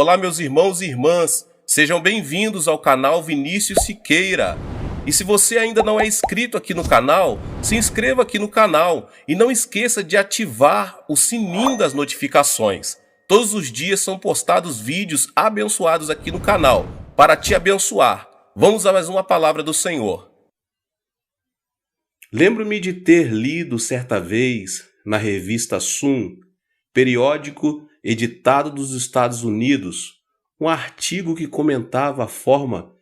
Olá, meus irmãos e irmãs, sejam bem-vindos ao canal Vinícius Siqueira. E se você ainda não é inscrito aqui no canal, se inscreva aqui no canal e não esqueça de ativar o sininho das notificações. Todos os dias são postados vídeos abençoados aqui no canal, para te abençoar. Vamos a mais uma palavra do Senhor. Lembro-me de ter lido certa vez na revista Sun, periódico editado dos Estados Unidos, um artigo que comentava a forma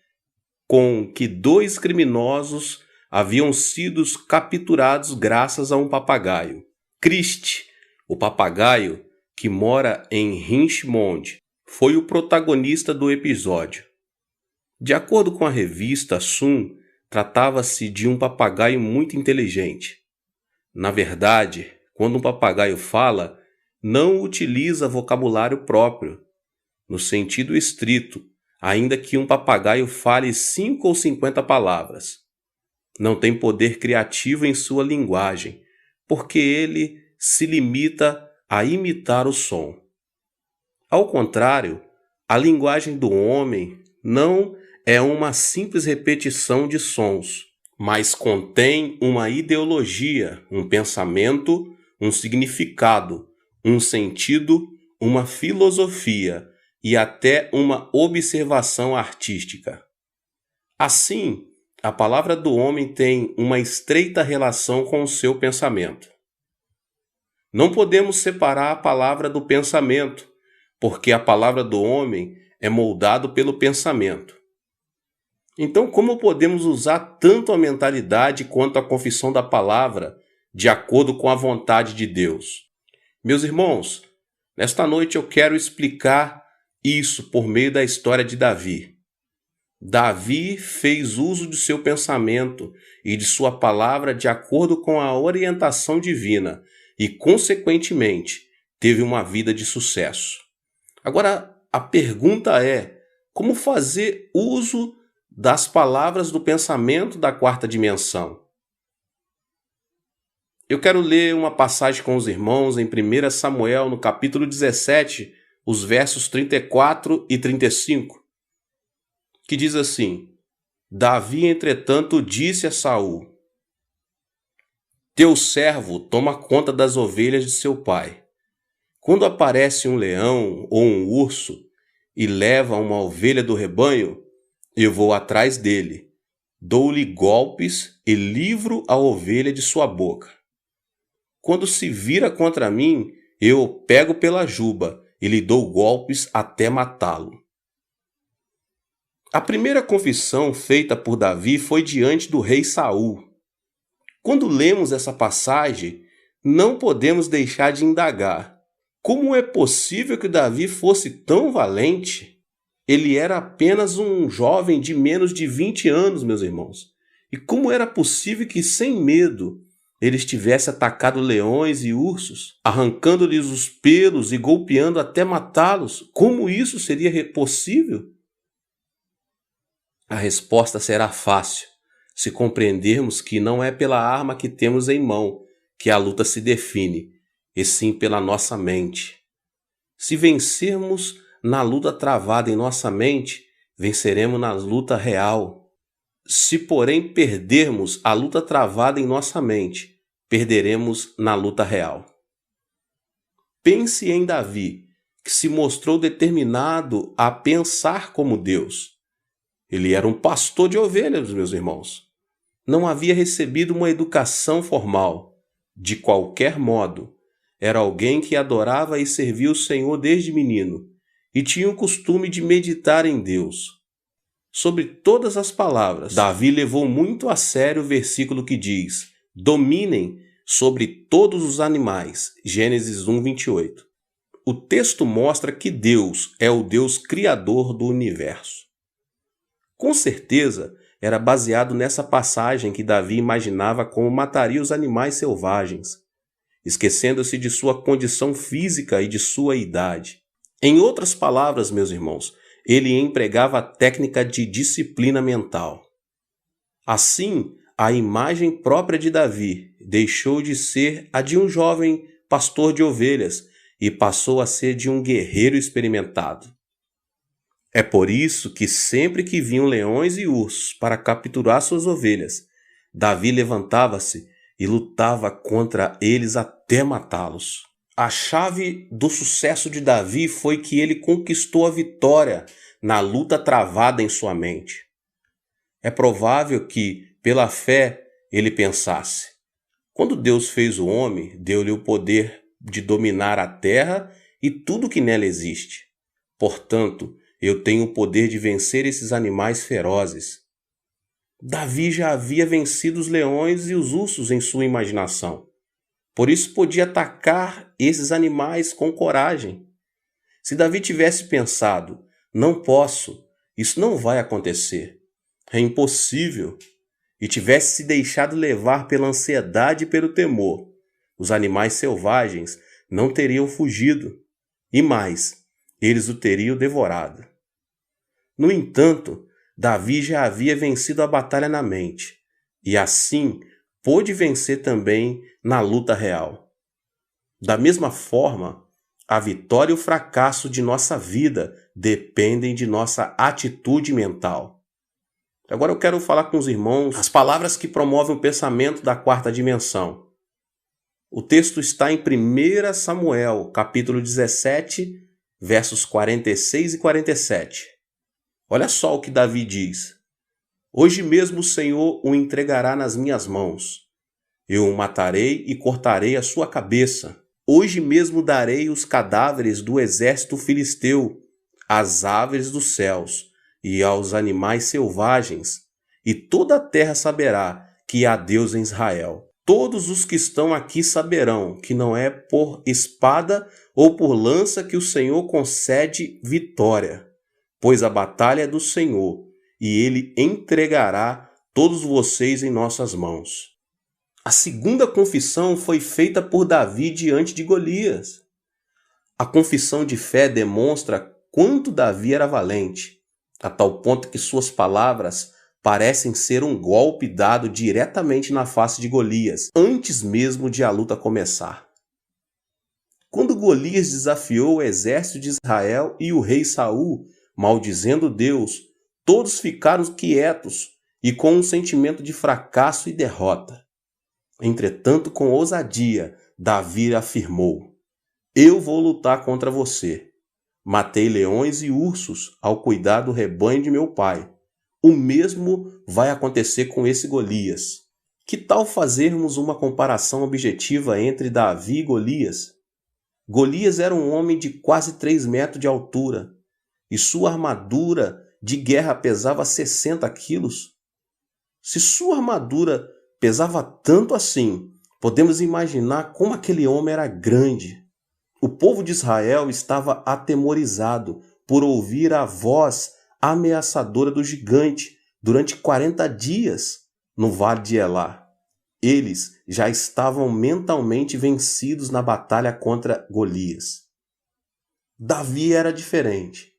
com que 2 criminosos haviam sido capturados graças a um papagaio. Christie, o papagaio que mora em Richmond, foi o protagonista do episódio. De acordo com a revista Sun, tratava-se de um papagaio muito inteligente. Na verdade, quando um papagaio fala, não utiliza vocabulário próprio, no sentido estrito, ainda que um papagaio fale 5 ou 50 palavras. Não tem poder criativo em sua linguagem, porque ele se limita a imitar o som. Ao contrário, a linguagem do homem não é uma simples repetição de sons, mas contém uma ideologia, um pensamento, um significado, um sentido, uma filosofia e até uma observação artística. Assim, a palavra do homem tem uma estreita relação com o seu pensamento. Não podemos separar a palavra do pensamento, porque a palavra do homem é moldado pelo pensamento. Então, como podemos usar tanto a mentalidade quanto a confissão da palavra de acordo com a vontade de Deus? Meus irmãos, nesta noite eu quero explicar isso por meio da história de Davi. Davi fez uso de seu pensamento e de sua palavra de acordo com a orientação divina e, consequentemente, teve uma vida de sucesso. Agora, a pergunta é: como fazer uso das palavras do pensamento da 4ª dimensão? Eu quero ler uma passagem com os irmãos em 1 Samuel, no capítulo 17, os versos 34 e 35, que diz assim: Davi, entretanto, disse a Saul: Teu servo toma conta das ovelhas de seu pai. Quando aparece um leão ou um urso e leva uma ovelha do rebanho, eu vou atrás dele, dou-lhe golpes e livro a ovelha de sua boca. Quando se vira contra mim, eu o pego pela juba e lhe dou golpes até matá-lo. A primeira confissão feita por Davi foi diante do rei Saul. Quando lemos essa passagem, não podemos deixar de indagar: como é possível que Davi fosse tão valente? Ele era apenas um jovem de menos de 20 anos, meus irmãos. E como era possível que, sem medo, ele estivesse atacado leões e ursos, arrancando-lhes os pelos e golpeando até matá-los? Como isso seria possível? A resposta será fácil, se compreendermos que não é pela arma que temos em mão que a luta se define, e sim pela nossa mente. Se vencermos na luta travada em nossa mente, venceremos na luta real. Se, porém, perdermos a luta travada em nossa mente, perderemos na luta real. Pense em Davi, que se mostrou determinado a pensar como Deus. Ele era um pastor de ovelhas, meus irmãos. Não havia recebido uma educação formal. De qualquer modo, era alguém que adorava e servia o Senhor desde menino e tinha o costume de meditar em Deus. Sobre todas as palavras, Davi levou muito a sério o versículo que diz: dominem sobre todos os animais. Gênesis 1, 28. O texto mostra que Deus é o Deus criador do universo. Com certeza, era baseado nessa passagem que Davi imaginava como mataria os animais selvagens, esquecendo-se de sua condição física e de sua idade. Em outras palavras, meus irmãos, ele empregava a técnica de disciplina mental. Assim, a imagem própria de Davi deixou de ser a de um jovem pastor de ovelhas e passou a ser de um guerreiro experimentado. É por isso que sempre que vinham leões e ursos para capturar suas ovelhas, Davi levantava-se e lutava contra eles até matá-los. A chave do sucesso de Davi foi que ele conquistou a vitória na luta travada em sua mente. É provável que, pela fé, ele pensasse: quando Deus fez o homem, deu-lhe o poder de dominar a terra e tudo que nela existe. Portanto, eu tenho o poder de vencer esses animais ferozes. Davi já havia vencido os leões e os ursos em sua imaginação. Por isso podia atacar esses animais com coragem. Se Davi tivesse pensado: não posso, isso não vai acontecer, é impossível, e tivesse se deixado levar pela ansiedade e pelo temor, os animais selvagens não teriam fugido, e mais, eles o teriam devorado. No entanto, Davi já havia vencido a batalha na mente, e assim pôde vencer também na luta real. Da mesma forma, a vitória e o fracasso de nossa vida dependem de nossa atitude mental. Agora eu quero falar com os irmãos as palavras que promovem o pensamento da quarta dimensão. O texto está em 1 Samuel, capítulo 17, versos 46 e 47. Olha só o que Davi diz: hoje mesmo o Senhor o entregará nas minhas mãos. Eu o matarei e cortarei a sua cabeça. Hoje mesmo darei os cadáveres do exército filisteu às aves dos céus e aos animais selvagens, e toda a terra saberá que há Deus em Israel. Todos os que estão aqui saberão que não é por espada ou por lança que o Senhor concede vitória, pois a batalha é do Senhor, e ele entregará todos vocês em nossas mãos. A segunda confissão foi feita por Davi diante de Golias. A confissão de fé demonstra quanto Davi era valente, a tal ponto que suas palavras parecem ser um golpe dado diretamente na face de Golias, antes mesmo de a luta começar. Quando Golias desafiou o exército de Israel e o rei Saul, maldizendo Deus, todos ficaram quietos e com um sentimento de fracasso e derrota. Entretanto, com ousadia, Davi afirmou: eu vou lutar contra você. Matei leões e ursos ao cuidar do rebanho de meu pai. O mesmo vai acontecer com esse Golias. Que tal fazermos uma comparação objetiva entre Davi e Golias? Golias era um homem de quase 3 metros de altura, e sua armadura de guerra pesava 60 quilos. Se sua armadura pesava tanto assim, podemos imaginar como aquele homem era grande. O povo de Israel estava atemorizado por ouvir a voz ameaçadora do gigante durante 40 dias no vale de Elá. Eles já estavam mentalmente vencidos na batalha contra Golias. Davi era diferente.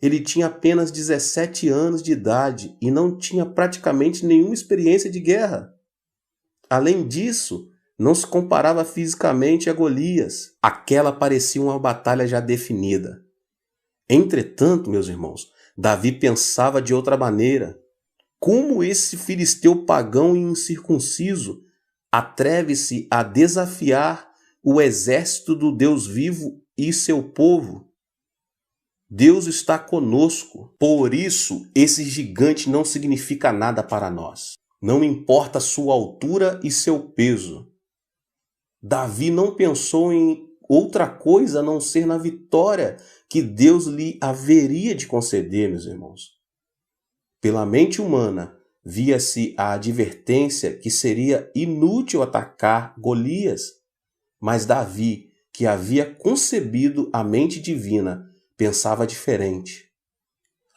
Ele tinha apenas 17 anos de idade e não tinha praticamente nenhuma experiência de guerra. Além disso, não se comparava fisicamente a Golias. Aquela parecia uma batalha já definida. Entretanto, meus irmãos, Davi pensava de outra maneira. Como esse filisteu pagão e incircunciso atreve-se a desafiar o exército do Deus vivo e seu povo? Deus está conosco, por isso esse gigante não significa nada para nós. Não importa sua altura e seu peso. Davi não pensou em outra coisa a não ser na vitória que Deus lhe haveria de conceder, meus irmãos. Pela mente humana, via-se a advertência que seria inútil atacar Golias, mas Davi, que havia concebido a mente divina, pensava diferente.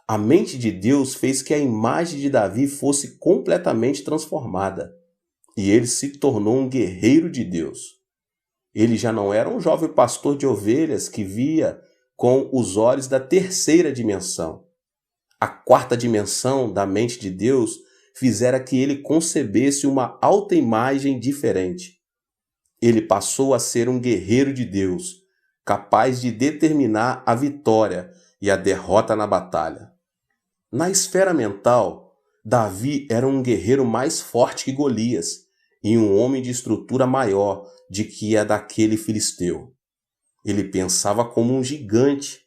A mente de Deus fez que a imagem de Davi fosse completamente transformada, e ele se tornou um guerreiro de Deus. Ele já não era um jovem pastor de ovelhas que via com os olhos da terceira dimensão. A quarta dimensão da mente de Deus fizera que ele concebesse uma autoimagem diferente. Ele passou a ser um guerreiro de Deus, capaz de determinar a vitória e a derrota na batalha. Na esfera mental, Davi era um guerreiro mais forte que Golias e um homem de estrutura maior de que a daquele filisteu. Ele pensava como um gigante,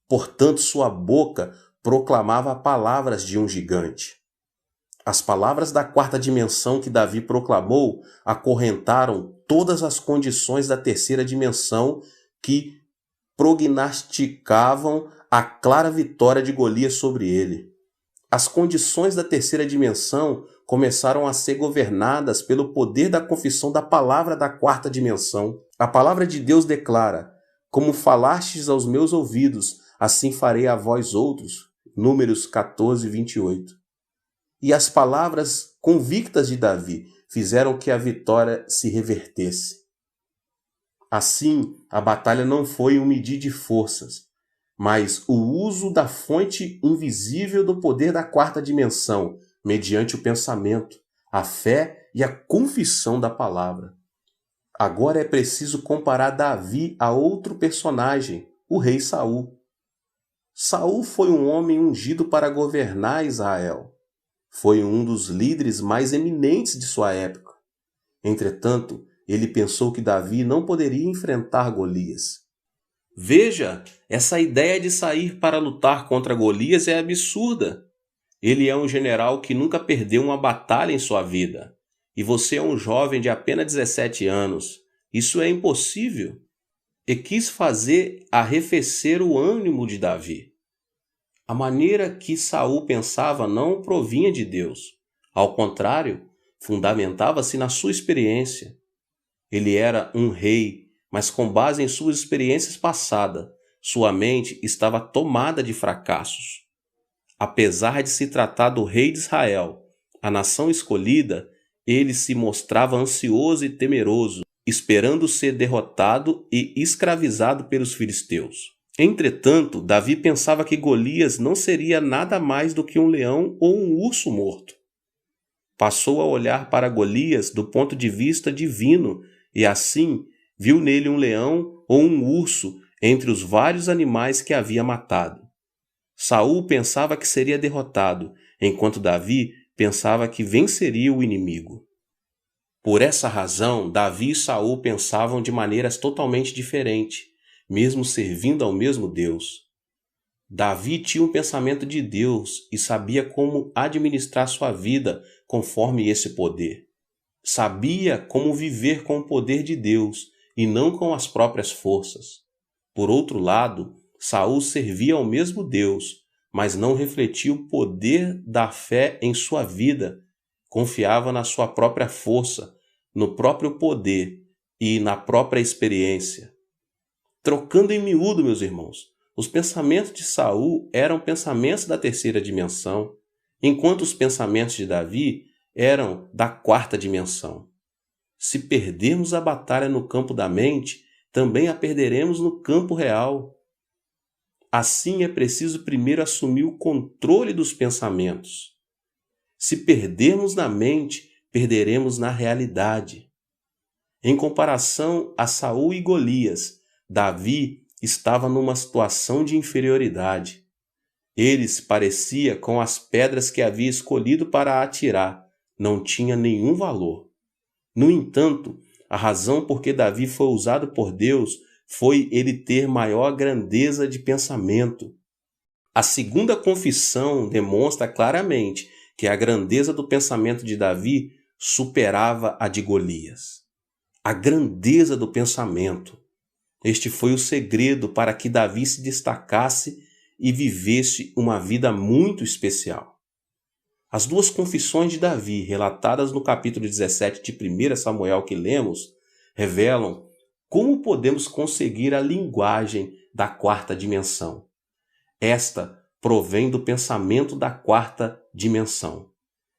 portanto sua boca proclamava palavras de um gigante. As palavras da quarta dimensão que Davi proclamou acorrentaram todas as condições da terceira dimensão que prognosticavam a clara vitória de Golias sobre ele. As condições da terceira dimensão começaram a ser governadas pelo poder da confissão da palavra da quarta dimensão. A palavra de Deus declara: como falastes aos meus ouvidos, assim farei a vós outros. Números 14, 28. E as palavras convictas de Davi fizeram que a vitória se revertesse. Assim, a batalha não foi um medir de forças, mas o uso da fonte invisível do poder da quarta dimensão, mediante o pensamento, a fé e a confissão da palavra. Agora é preciso comparar Davi a outro personagem, o rei Saul. Saul foi um homem ungido para governar Israel. Foi um dos líderes mais eminentes de sua época. Entretanto, ele pensou que Davi não poderia enfrentar Golias. Veja, essa ideia de sair para lutar contra Golias é absurda. Ele é um general que nunca perdeu uma batalha em sua vida. E você é um jovem de apenas 17 anos. Isso é impossível. E quis fazer arrefecer o ânimo de Davi. A maneira que Saul pensava não provinha de Deus. Ao contrário, fundamentava-se na sua experiência. Ele era um rei, mas com base em suas experiências passadas, sua mente estava tomada de fracassos. Apesar de se tratar do rei de Israel, a nação escolhida, ele se mostrava ansioso e temeroso, esperando ser derrotado e escravizado pelos filisteus. Entretanto, Davi pensava que Golias não seria nada mais do que um leão ou um urso morto. Passou a olhar para Golias do ponto de vista divino e assim viu nele um leão ou um urso entre os vários animais que havia matado. Saul pensava que seria derrotado, enquanto Davi pensava que venceria o inimigo. Por essa razão, Davi e Saul pensavam de maneiras totalmente diferentes, mesmo servindo ao mesmo Deus. Davi tinha um pensamento de Deus e sabia como administrar sua vida conforme esse poder. Sabia como viver com o poder de Deus e não com as próprias forças. Por outro lado, Saul servia ao mesmo Deus, mas não refletia o poder da fé em sua vida. Confiava na sua própria força, no próprio poder e na própria experiência. Trocando em miúdo, meus irmãos, os pensamentos de Saul eram pensamentos da terceira dimensão, enquanto os pensamentos de Davi eram da quarta dimensão. Se perdermos a batalha no campo da mente, também a perderemos no campo real. Assim é preciso primeiro assumir o controle dos pensamentos. Se perdermos na mente, perderemos na realidade. Em comparação a Saul e Golias, Davi estava numa situação de inferioridade. Ele se parecia com as pedras que havia escolhido para atirar, não tinha nenhum valor. No entanto, a razão por que Davi foi usado por Deus foi ele ter maior grandeza de pensamento. A segunda confissão demonstra claramente que a grandeza do pensamento de Davi superava a de Golias. A grandeza do pensamento. Este foi o segredo para que Davi se destacasse e vivesse uma vida muito especial. As duas confissões de Davi, relatadas no capítulo 17 de 1 Samuel que lemos, revelam como podemos conseguir a linguagem da quarta dimensão. Esta provém do pensamento da quarta dimensão.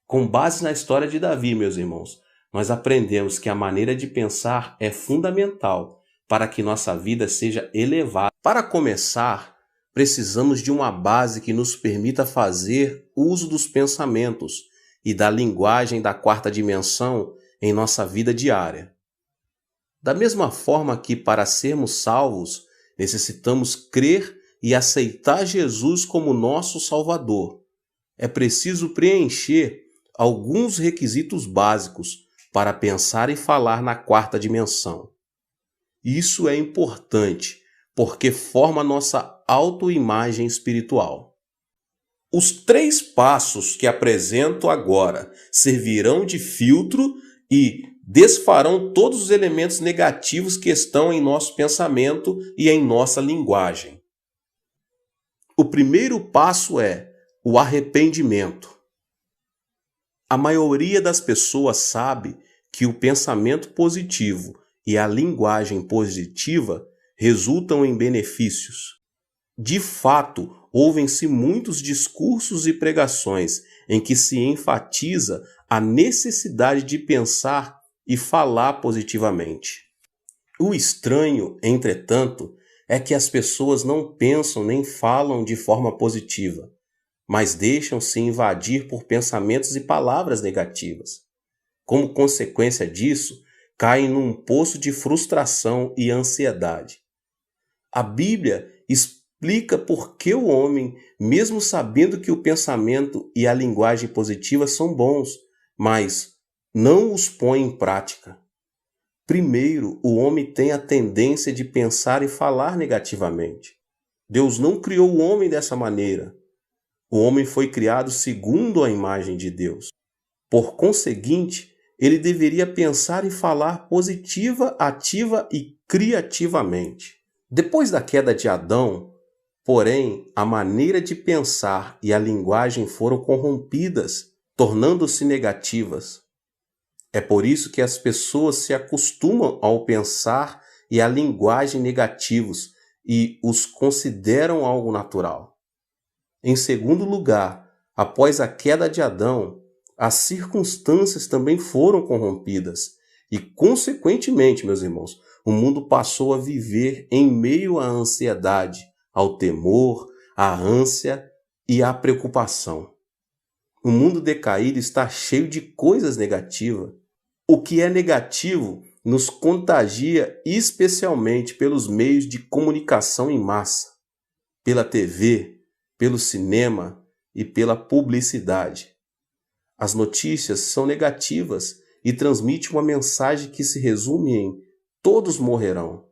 Com base na história de Davi, meus irmãos, nós aprendemos que a maneira de pensar é fundamental para que nossa vida seja elevada. Para começar, precisamos de uma base que nos permita fazer uso dos pensamentos e da linguagem da quarta dimensão em nossa vida diária. Da mesma forma que, para sermos salvos, necessitamos crer e aceitar Jesus como nosso Salvador, é preciso preencher alguns requisitos básicos para pensar e falar na quarta dimensão. Isso é importante, porque forma nossa autoimagem espiritual. Os 3 passos que apresento agora servirão de filtro e desfarão todos os elementos negativos que estão em nosso pensamento e em nossa linguagem. O primeiro passo é o arrependimento. A maioria das pessoas sabe que o pensamento positivo e a linguagem positiva resultam em benefícios. De fato, ouvem-se muitos discursos e pregações em que se enfatiza a necessidade de pensar e falar positivamente. O estranho, entretanto, é que as pessoas não pensam nem falam de forma positiva, mas deixam-se invadir por pensamentos e palavras negativas. Como consequência disso, caem num poço de frustração e ansiedade. A Bíblia explica por que o homem, mesmo sabendo que o pensamento e a linguagem positiva são bons, mas não os põe em prática. Primeiro, o homem tem a tendência de pensar e falar negativamente. Deus não criou o homem dessa maneira. O homem foi criado segundo a imagem de Deus. Por conseguinte, ele deveria pensar e falar positiva, ativa e criativamente. Depois da queda de Adão, porém, a maneira de pensar e a linguagem foram corrompidas, tornando-se negativas. É por isso que as pessoas se acostumam ao pensar e à linguagem negativos e os consideram algo natural. Em segundo lugar, após a queda de Adão, as circunstâncias também foram corrompidas e, consequentemente, meus irmãos, o mundo passou a viver em meio à ansiedade, ao temor, à ânsia e à preocupação. O mundo decaído está cheio de coisas negativas. O que é negativo nos contagia especialmente pelos meios de comunicação em massa, pela TV, pelo cinema e pela publicidade. As notícias são negativas e transmitem uma mensagem que se resume em todos morrerão.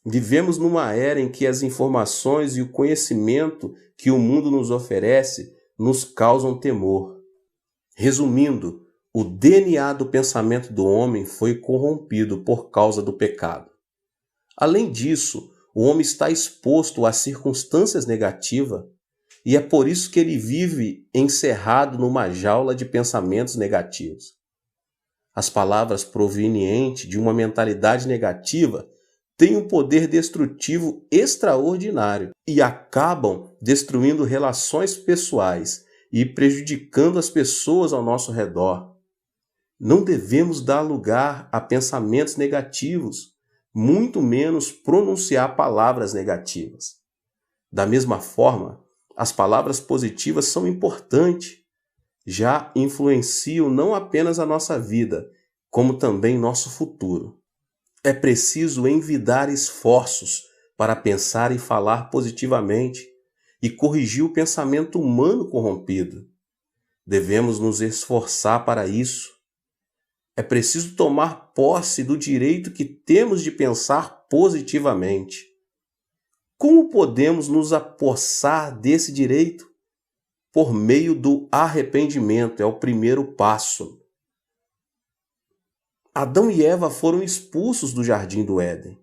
Vivemos numa era em que as informações e o conhecimento que o mundo nos oferece nos causam temor. Resumindo, o DNA do pensamento do homem foi corrompido por causa do pecado. Além disso, o homem está exposto a circunstâncias negativas e é por isso que ele vive encerrado numa jaula de pensamentos negativos. As palavras provenientes de uma mentalidade negativa têm um poder destrutivo extraordinário e acabam destruindo relações pessoais e prejudicando as pessoas ao nosso redor. Não devemos dar lugar a pensamentos negativos, muito menos pronunciar palavras negativas. Da mesma forma, as palavras positivas são importantes, já influenciam não apenas a nossa vida, como também nosso futuro. É preciso envidar esforços para pensar e falar positivamente e corrigir o pensamento humano corrompido. Devemos nos esforçar para isso. É preciso tomar posse do direito que temos de pensar positivamente. Como podemos nos apossar desse direito? Por meio do arrependimento, é o primeiro passo. Adão e Eva foram expulsos do jardim do Éden.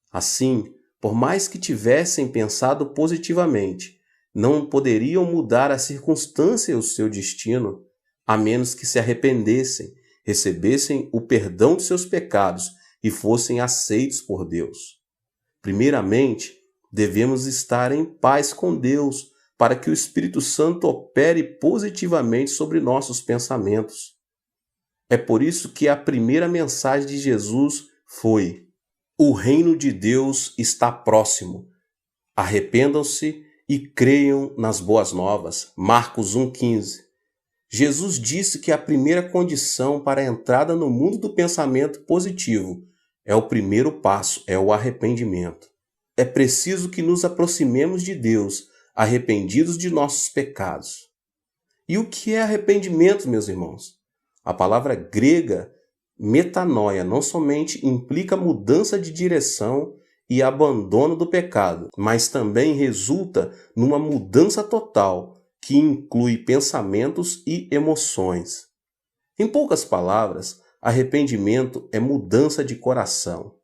Assim, por mais que tivessem pensado positivamente, não poderiam mudar a circunstância e o seu destino, a menos que se arrependessem, recebessem o perdão de seus pecados e fossem aceitos por Deus. Primeiramente, devemos estar em paz com Deus para que o Espírito Santo opere positivamente sobre nossos pensamentos. É por isso que a primeira mensagem de Jesus foi: o reino de Deus está próximo. Arrependam-se e creiam nas boas novas. Marcos 1,15. Jesus disse que a primeira condição para a entrada no mundo do pensamento positivo é o primeiro passo, é o arrependimento. é preciso que nos aproximemos de Deus, arrependidos de nossos pecados. E o que é arrependimento, meus irmãos? A palavra grega metanoia não somente implica mudança de direção e abandono do pecado, mas também resulta numa mudança total que inclui pensamentos e emoções. Em poucas palavras, arrependimento é mudança de coração.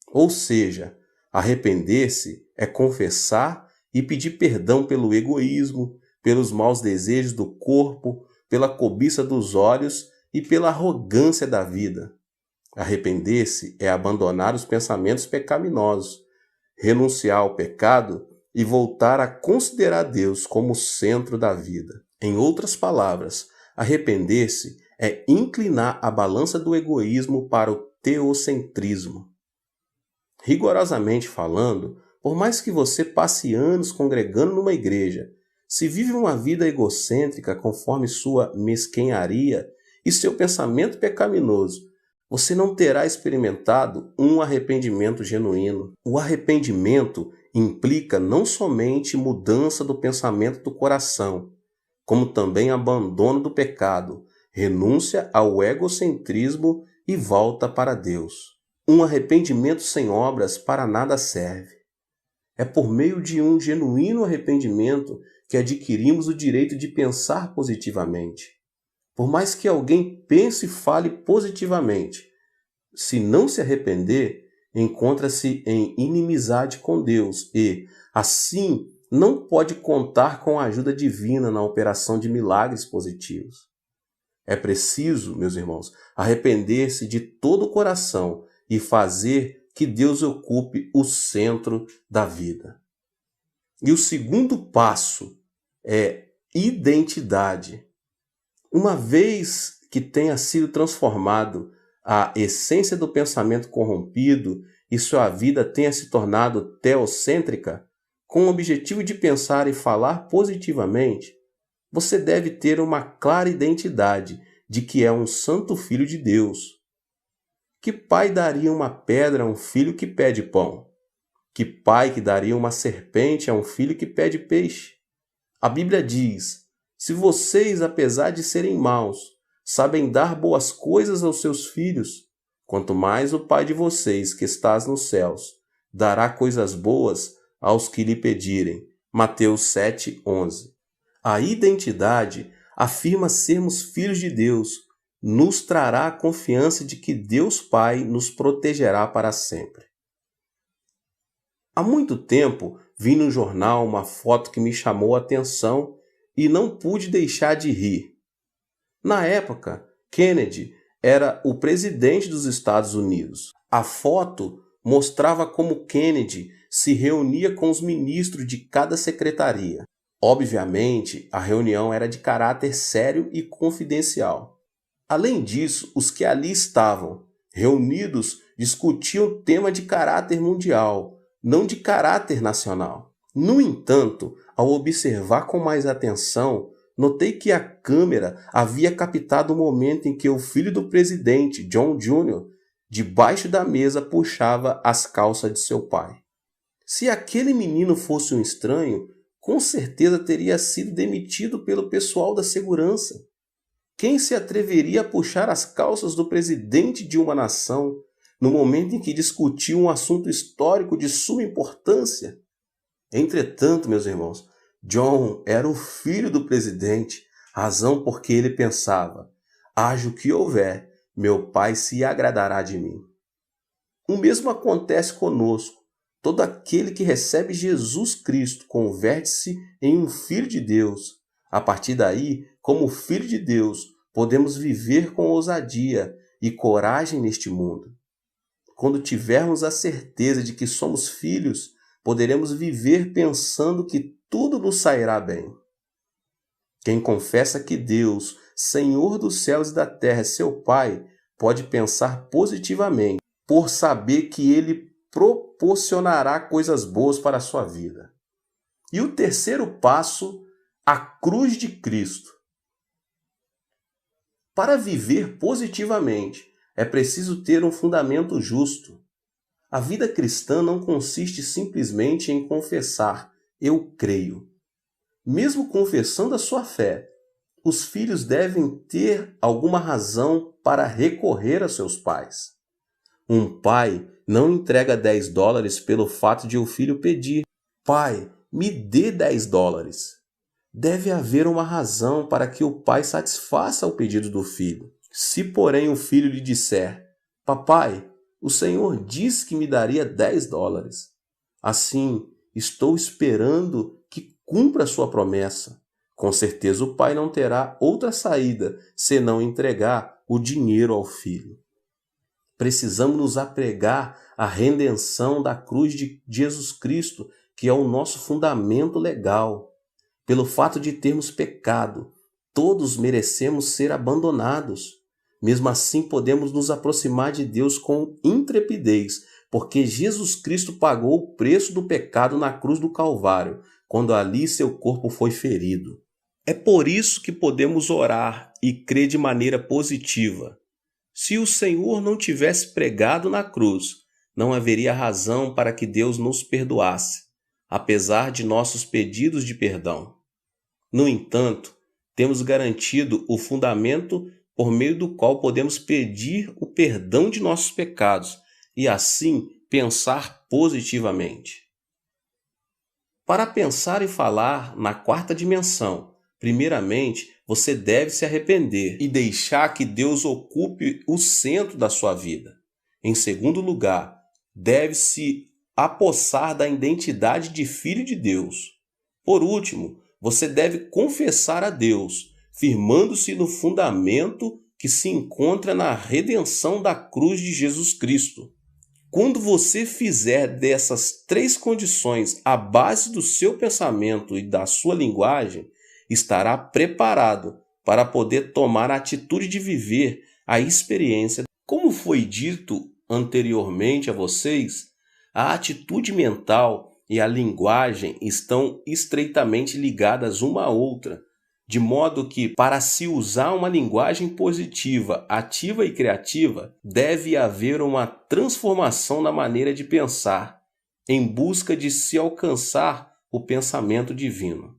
Ou seja, arrepender-se é confessar e pedir perdão pelo egoísmo, pelos maus desejos do corpo, pela cobiça dos olhos e pela arrogância da vida. Arrepender-se é abandonar os pensamentos pecaminosos, renunciar ao pecado e voltar a considerar Deus como o centro da vida. Em outras palavras, arrepender-se é inclinar a balança do egoísmo para o teocentrismo. Rigorosamente falando, por mais que você passe anos congregando numa igreja, se vive uma vida egocêntrica conforme sua mesquenharia e seu pensamento pecaminoso, você não terá experimentado um arrependimento genuíno. O arrependimento implica não somente mudança do pensamento do coração, como também abandono do pecado, renúncia ao egocentrismo e volta para Deus. Um arrependimento sem obras para nada serve. É por meio de um genuíno arrependimento que adquirimos o direito de pensar positivamente. Por mais que alguém pense e fale positivamente, se não se arrepender, encontra-se em inimizade com Deus e, assim, não pode contar com a ajuda divina na operação de milagres positivos. É preciso, meus irmãos, arrepender-se de todo o coração e fazer que Deus ocupe o centro da vida. E o segundo passo é identidade. Uma vez que tenha sido transformado a essência do pensamento corrompido e sua vida tenha se tornado teocêntrica, com o objetivo de pensar e falar positivamente, você deve ter uma clara identidade de que é um santo filho de Deus. Que pai daria uma pedra a um filho que pede pão? Que pai que daria uma serpente a um filho que pede peixe? A Bíblia diz: se vocês, apesar de serem maus, sabem dar boas coisas aos seus filhos, quanto mais o Pai de vocês, que estás nos céus, dará coisas boas aos que lhe pedirem. Mateus 7:11. A identidade afirma sermos filhos de Deus, nos trará a confiança de que Deus Pai nos protegerá para sempre. Há muito tempo vi no jornal uma foto que me chamou a atenção e não pude deixar de rir. Na época, Kennedy era o presidente dos Estados Unidos. A foto mostrava como Kennedy se reunia com os ministros de cada secretaria. Obviamente, a reunião era de caráter sério e confidencial. Além disso, os que ali estavam reunidos discutiam tema de caráter mundial, não de caráter nacional. No entanto, ao observar com mais atenção, notei que a câmera havia captado o momento em que o filho do presidente, John Jr., debaixo da mesa puxava as calças de seu pai. Se aquele menino fosse um estranho, com certeza teria sido demitido pelo pessoal da segurança. Quem se atreveria a puxar as calças do presidente de uma nação no momento em que discutia um assunto histórico de suma importância? Entretanto, meus irmãos, John era o filho do presidente, razão porque ele pensava: haja o que houver, meu pai se agradará de mim. O mesmo acontece conosco. Todo aquele que recebe Jesus Cristo converte-se em um filho de Deus. A partir daí, como filho de Deus, podemos viver com ousadia e coragem neste mundo. Quando tivermos a certeza de que somos filhos, poderemos viver pensando que tudo nos sairá bem. Quem confessa que Deus, Senhor dos céus e da terra, é seu Pai, pode pensar positivamente, por saber que Ele proporcionará coisas boas para a sua vida. E o terceiro passo, a cruz de Cristo. Para viver positivamente, é preciso ter um fundamento justo. A vida cristã não consiste simplesmente em confessar "eu creio". Mesmo confessando a sua fé, os filhos devem ter alguma razão para recorrer a seus pais. Um pai não entrega $10 pelo fato de o filho pedir: "Pai, me dê $10. Deve haver uma razão para que o pai satisfaça o pedido do filho. Se, porém, o filho lhe disser: "Papai, o Senhor disse que me daria $10. Assim, estou esperando que cumpra sua promessa." Com certeza o pai não terá outra saída senão entregar o dinheiro ao filho. Precisamos nos apegar à redenção da cruz de Jesus Cristo, que é o nosso fundamento legal. Pelo fato de termos pecado, todos merecemos ser abandonados. Mesmo assim, podemos nos aproximar de Deus com intrepidez, porque Jesus Cristo pagou o preço do pecado na cruz do Calvário, quando ali seu corpo foi ferido. É por isso que podemos orar e crer de maneira positiva. Se o Senhor não tivesse pregado na cruz, não haveria razão para que Deus nos perdoasse, apesar de nossos pedidos de perdão. No entanto, temos garantido o fundamento por meio do qual podemos pedir o perdão de nossos pecados e, assim, pensar positivamente. Para pensar e falar na quarta dimensão, primeiramente, você deve se arrepender e deixar que Deus ocupe o centro da sua vida. Em segundo lugar, deve se apossar da identidade de filho de Deus. Por último, você deve confessar a Deus, firmando-se no fundamento que se encontra na redenção da cruz de Jesus Cristo. Quando você fizer dessas 3 condições a base do seu pensamento e da sua linguagem, estará preparado para poder tomar a atitude de viver a experiência. Como foi dito anteriormente a vocês, a atitude mental e a linguagem estão estreitamente ligadas uma à outra, de modo que, para se usar uma linguagem positiva, ativa e criativa, deve haver uma transformação na maneira de pensar, em busca de se alcançar o pensamento divino.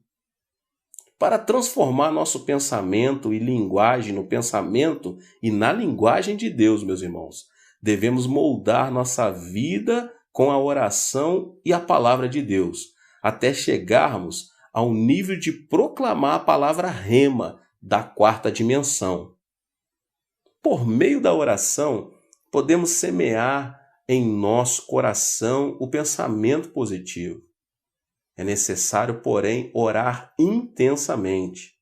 Para transformar nosso pensamento e linguagem no pensamento e na linguagem de Deus, meus irmãos, devemos moldar nossa vida com a oração e a palavra de Deus, até chegarmos ao nível de proclamar a palavra rema da quarta dimensão. Por meio da oração, podemos semear em nosso coração o pensamento positivo. É necessário, porém, orar intensamente.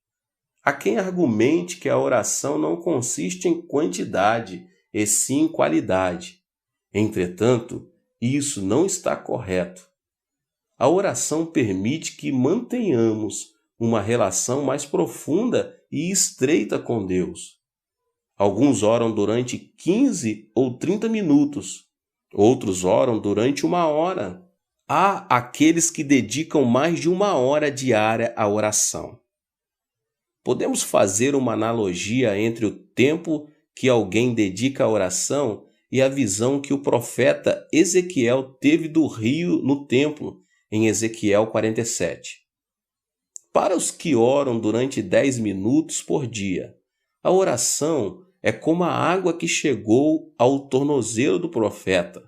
Há quem argumente que a oração não consiste em quantidade, e sim em qualidade. Entretanto, isso não está correto. A oração permite que mantenhamos uma relação mais profunda e estreita com Deus. Alguns oram durante 15 ou 30 minutos, outros oram durante 1 hora. Há aqueles que dedicam mais de 1 hora diária à oração. Podemos fazer uma analogia entre o tempo que alguém dedica à oração e a visão que o profeta Ezequiel teve do rio no templo, em Ezequiel 47. Para os que oram durante 10 minutos por dia, a oração é como a água que chegou ao tornozelo do profeta.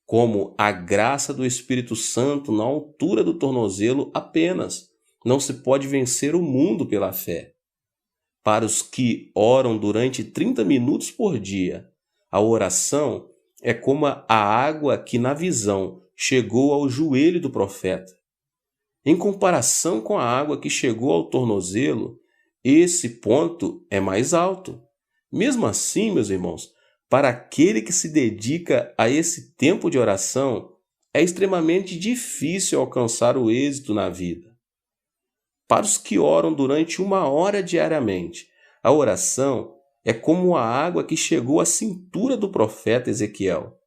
Como a graça do Espírito Santo na altura do tornozelo apenas, não se pode vencer o mundo pela fé. Para os que oram durante 30 minutos por dia, a oração é como a água que na visão chegou ao joelho do profeta. Em comparação com a água que chegou ao tornozelo, esse ponto é mais alto. Mesmo assim, meus irmãos, para aquele que se dedica a esse tempo de oração, é extremamente difícil alcançar o êxito na vida. Para os que oram durante 1 hora diariamente, a oração é como a água que chegou à cintura do profeta Ezequiel.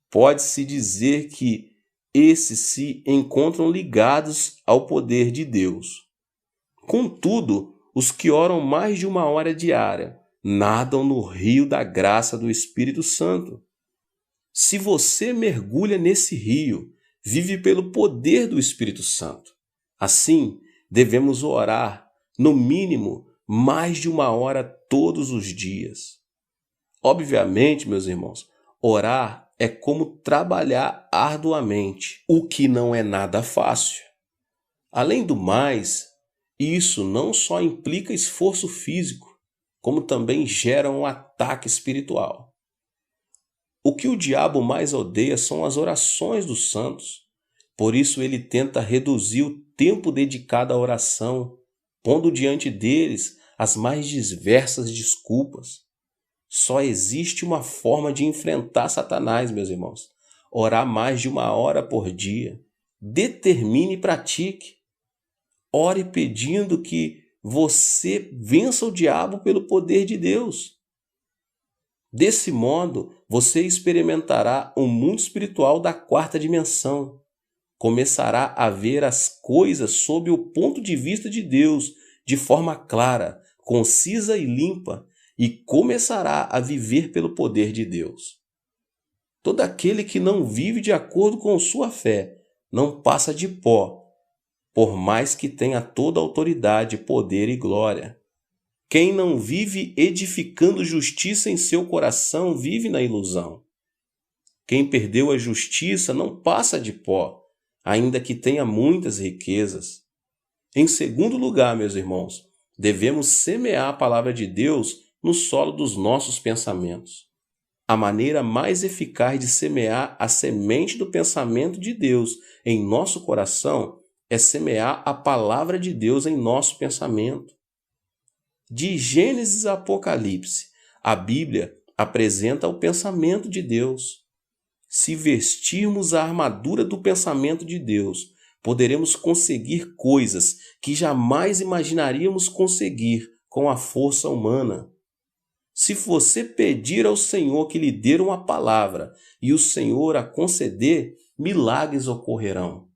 Pode-se dizer que esses se encontram ligados ao poder de Deus. Contudo, os que oram mais de 1 hora diária nadam no rio da graça do Espírito Santo. Se você mergulha nesse rio, vive pelo poder do Espírito Santo. Assim, devemos orar, no mínimo, mais de 1 hora todos os dias. Obviamente, meus irmãos, orar é como trabalhar arduamente, o que não é nada fácil. Além do mais, isso não só implica esforço físico, como também gera um ataque espiritual. O que o diabo mais odeia são as orações dos santos. Por isso ele tenta reduzir o tempo dedicado à oração, pondo diante deles as mais diversas desculpas. Só existe uma forma de enfrentar Satanás, meus irmãos: orar mais de 1 hora por dia. Determine e pratique. Ore pedindo que você vença o diabo pelo poder de Deus. Desse modo, você experimentará o mundo espiritual da 4ª dimensão. Começará a ver as coisas sob o ponto de vista de Deus, de forma clara, concisa e limpa, e começará a viver pelo poder de Deus. Todo aquele que não vive de acordo com sua fé não passa de pó, por mais que tenha toda a autoridade, poder e glória. Quem não vive edificando justiça em seu coração vive na ilusão. Quem perdeu a justiça não passa de pó, ainda que tenha muitas riquezas. Em segundo lugar, meus irmãos, devemos semear a palavra de Deus no solo dos nossos pensamentos. A maneira mais eficaz de semear a semente do pensamento de Deus em nosso coração é semear a palavra de Deus em nosso pensamento. De Gênesis a Apocalipse, a Bíblia apresenta o pensamento de Deus. Se vestirmos a armadura do pensamento de Deus, poderemos conseguir coisas que jamais imaginaríamos conseguir com a força humana. Se você pedir ao Senhor que lhe dê uma palavra e o Senhor a conceder, milagres ocorrerão.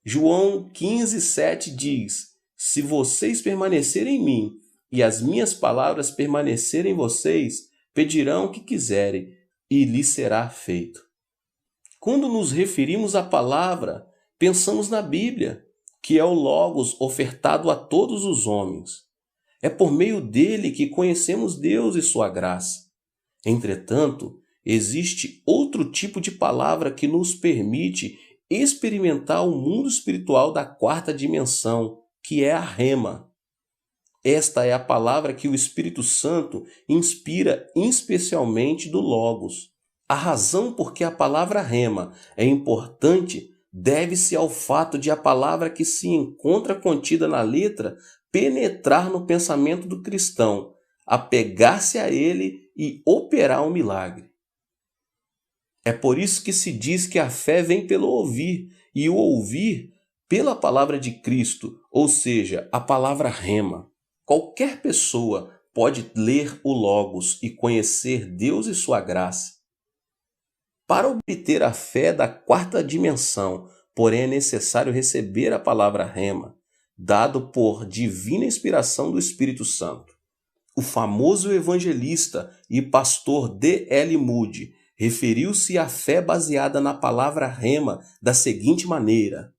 João 15:7 diz: se vocês permanecerem em mim e as minhas palavras permanecerem em vocês, pedirão o que quiserem e lhes será feito. Quando nos referimos à palavra, pensamos na Bíblia, que é o Logos ofertado a todos os homens. É por meio dele que conhecemos Deus e sua graça. Entretanto, existe outro tipo de palavra que nos permite experimentar o mundo espiritual da 4ª dimensão, que é a Rema. Esta é a palavra que o Espírito Santo inspira especialmente do Logos. A razão por que a palavra Rema é importante deve-se ao fato de a palavra que se encontra contida na letra penetrar no pensamento do cristão, apegar-se a ele e operar um milagre. É por isso que se diz que a fé vem pelo ouvir, e o ouvir pela palavra de Cristo, ou seja, a palavra Rema. Qualquer pessoa pode ler o Logos e conhecer Deus e sua graça. Para obter a fé da 4ª dimensão, porém é necessário receber a palavra Rema, dado por divina inspiração do Espírito Santo. O famoso evangelista e pastor D.L. Moody referiu-se à fé baseada na palavra Rema da seguinte maneira: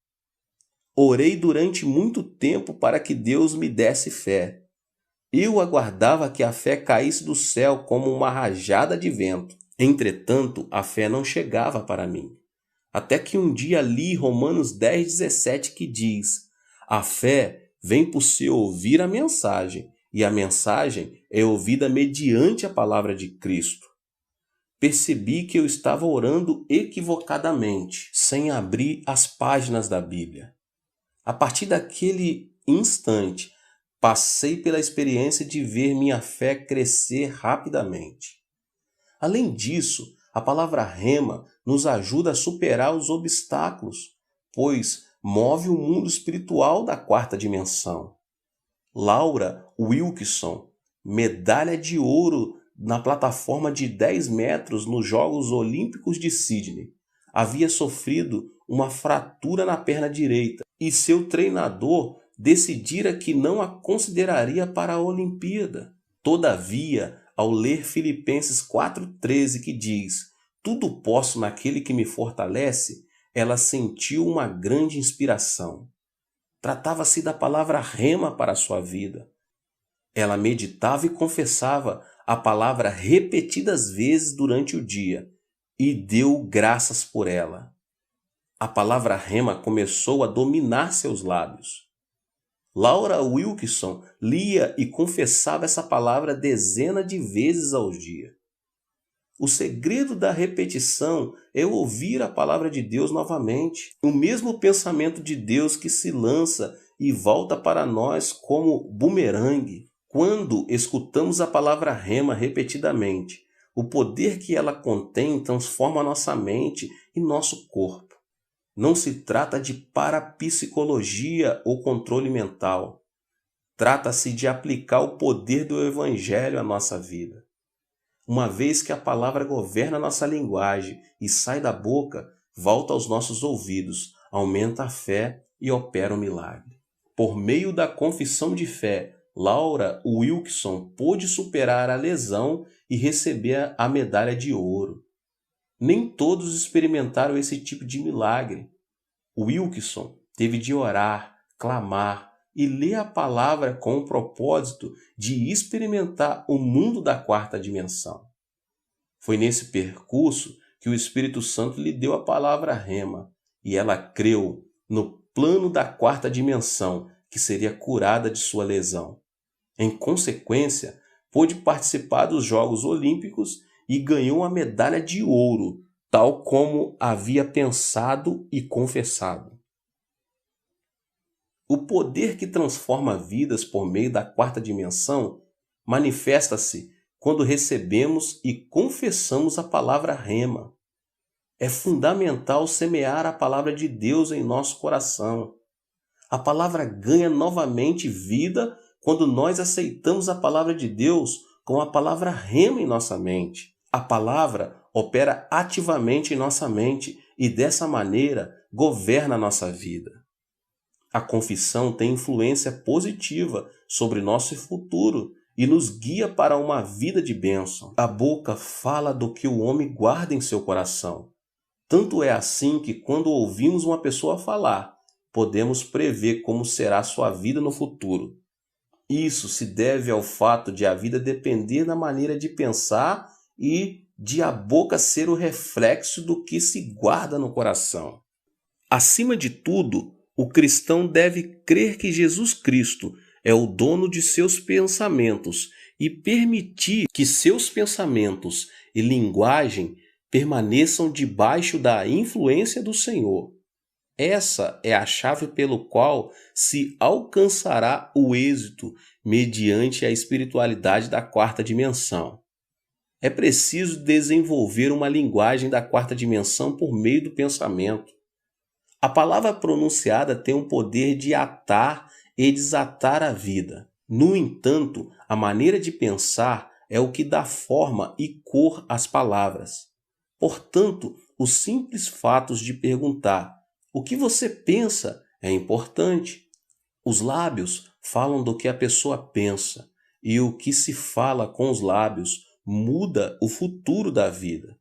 orei durante muito tempo para que Deus me desse fé. Eu aguardava que a fé caísse do céu como uma rajada de vento. Entretanto, a fé não chegava para mim. Até que um dia li Romanos 10:17 que diz: a fé vem por se ouvir a mensagem, e a mensagem é ouvida mediante a palavra de Cristo. Percebi que eu estava orando equivocadamente, sem abrir as páginas da Bíblia. A partir daquele instante, passei pela experiência de ver minha fé crescer rapidamente. Além disso, a palavra Rema nos ajuda a superar os obstáculos, pois move o mundo espiritual da 4ª dimensão. Laura Wilkinson, medalha de ouro na plataforma de 10 metros nos Jogos Olímpicos de Sydney, havia sofrido uma fratura na perna direita e seu treinador decidira que não a consideraria para a Olimpíada. Todavia, ao ler Filipenses 4:13 que diz: tudo posso naquele que me fortalece, ela sentiu uma grande inspiração. Tratava-se da palavra rema para a sua vida. Ela meditava e confessava a palavra repetidas vezes durante o dia e deu graças por ela. A palavra rema começou a dominar seus lábios. Laura Wilkinson lia e confessava essa palavra dezenas de vezes ao dia. O segredo da repetição é ouvir a palavra de Deus novamente. O mesmo pensamento de Deus que se lança e volta para nós como bumerangue. Quando escutamos a palavra rema repetidamente, o poder que ela contém transforma nossa mente e nosso corpo. Não se trata de parapsicologia ou controle mental. Trata-se de aplicar o poder do Evangelho à nossa vida. Uma vez que a palavra governa nossa linguagem e sai da boca, volta aos nossos ouvidos, aumenta a fé e opera o milagre. Por meio da confissão de fé, Laura Wilkinson pôde superar a lesão e receber a medalha de ouro. Nem todos experimentaram esse tipo de milagre. Wilkinson teve de orar, clamar e ler a palavra com o propósito de experimentar o mundo da quarta dimensão. Foi nesse percurso que o Espírito Santo lhe deu a palavra rema e ela creu no plano da quarta dimensão que seria curada de sua lesão. Em consequência, pôde participar dos Jogos Olímpicos e ganhou a medalha de ouro, tal como havia pensado e confessado. O poder que transforma vidas por meio da quarta dimensão manifesta-se quando recebemos e confessamos a palavra rema. É fundamental semear a palavra de Deus em nosso coração. A palavra ganha novamente vida quando nós aceitamos a palavra de Deus com a palavra rema em nossa mente. A palavra opera ativamente em nossa mente e dessa maneira governa a nossa vida. A confissão tem influência positiva sobre nosso futuro e nos guia para uma vida de bênção. A boca fala do que o homem guarda em seu coração. Tanto é assim que quando ouvimos uma pessoa falar, podemos prever como será sua vida no futuro. Isso se deve ao fato de a vida depender da maneira de pensar e de a boca ser o reflexo do que se guarda no coração. Acima de tudo, o cristão deve crer que Jesus Cristo é o dono de seus pensamentos e permitir que seus pensamentos e linguagem permaneçam debaixo da influência do Senhor. Essa é a chave pelo qual se alcançará o êxito mediante a espiritualidade da quarta dimensão. É preciso desenvolver uma linguagem da quarta dimensão por meio do pensamento. A palavra pronunciada tem o poder de atar e desatar a vida. No entanto, a maneira de pensar é o que dá forma e cor às palavras. Portanto, os simples fatos de perguntar o que você pensa é importante. Os lábios falam do que a pessoa pensa, e o que se fala com os lábios muda o futuro da vida.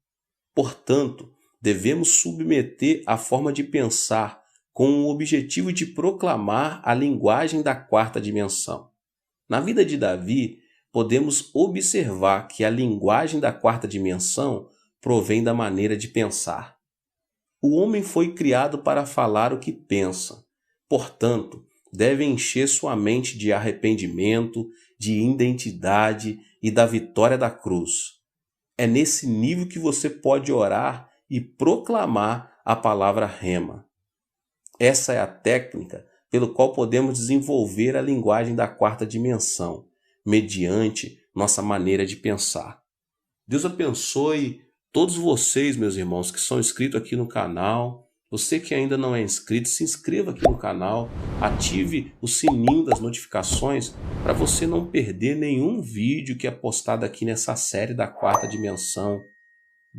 Portanto, devemos submeter a forma de pensar com o objetivo de proclamar a linguagem da quarta dimensão. Na vida de Davi, podemos observar que a linguagem da quarta dimensão provém da maneira de pensar. O homem foi criado para falar o que pensa. Portanto, deve encher sua mente de arrependimento, de identidade e da vitória da cruz. É nesse nível que você pode orar e proclamar a palavra rema. Essa é a técnica pelo qual podemos desenvolver a linguagem da quarta dimensão, mediante nossa maneira de pensar. Deus abençoe todos vocês, meus irmãos, que são inscritos aqui no canal. Você que ainda não é inscrito, se inscreva aqui no canal, ative o sininho das notificações para você não perder nenhum vídeo que é postado aqui nessa série da quarta dimensão.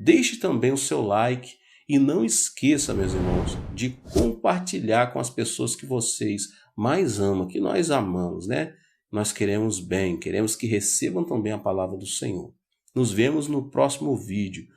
Deixe também o seu like e não esqueça, meus irmãos, de compartilhar com as pessoas que vocês mais amam, que nós amamos, né? Nós queremos bem, queremos que recebam também a palavra do Senhor. Nos vemos no próximo vídeo.